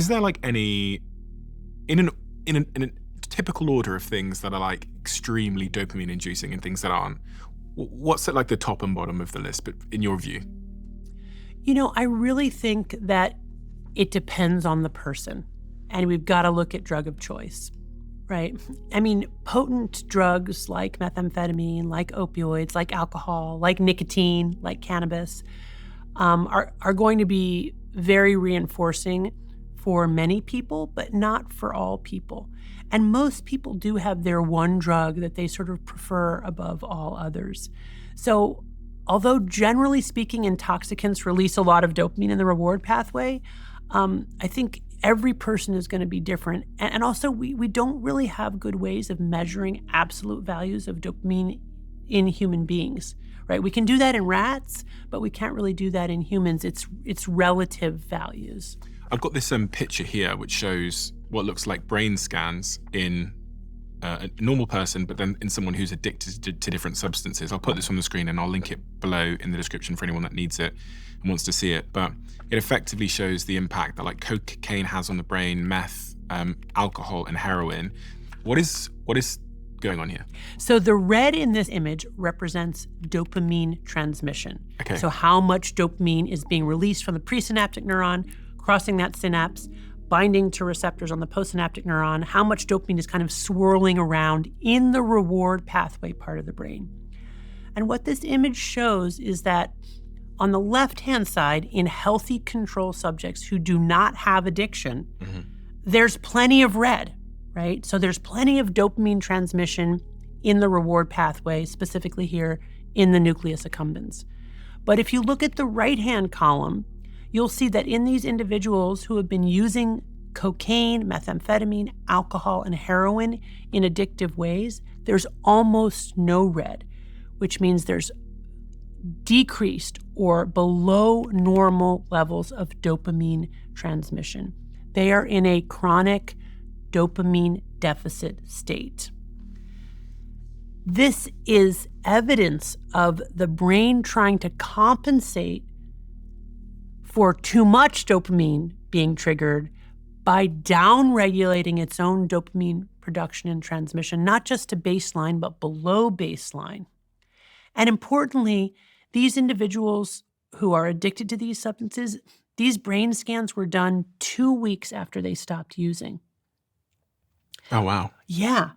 Is there like any in a typical order of things that are like extremely dopamine inducing and things that aren't? What's at like the top and bottom of the list, but in your view? I really think that it depends on the person, and we've got to look at drug of choice, right? I mean, potent drugs like methamphetamine, like opioids, like alcohol, like nicotine, like cannabis, are going to be very reinforcing for many people, but not for all people. And most people do have their one drug that they sort of prefer above all others. So, although generally speaking, intoxicants release a lot of dopamine in the reward pathway, I think every person is going to be different. And also, we don't really have good ways of measuring absolute values of dopamine in human beings, right? We can do that in rats, but we can't really do that in humans. It's relative values. I've got this picture here which shows what looks like brain scans in a normal person, but then in someone who's addicted to different substances. I'll put this on the screen and I'll link it below in the description for anyone that needs it and wants to see it. But it effectively shows the impact that like cocaine has on the brain, meth, alcohol, and heroin. What is going on here? So the red in this image represents dopamine transmission. Okay. So how much dopamine is being released from the presynaptic neuron, crossing that synapse, binding to receptors on the postsynaptic neuron, how much dopamine is kind of swirling around in the reward pathway part of the brain. And what this image shows is that on the left-hand side, in healthy control subjects who do not have addiction, there's plenty of red, right? So there's plenty of dopamine transmission in the reward pathway, specifically here in the nucleus accumbens. But if you look at the right-hand column, you'll see that in these individuals who have been using cocaine, methamphetamine, alcohol, and heroin in addictive ways, there's almost no red, which means there's decreased or below normal levels of dopamine transmission. They are in a chronic dopamine deficit state. This is evidence of the brain trying to compensate for too much dopamine being triggered by downregulating its own dopamine production and transmission, not just to baseline, but below baseline. And importantly, these individuals who are addicted to these substances, these brain scans were done 2 weeks after they stopped using. Oh, wow. Yeah.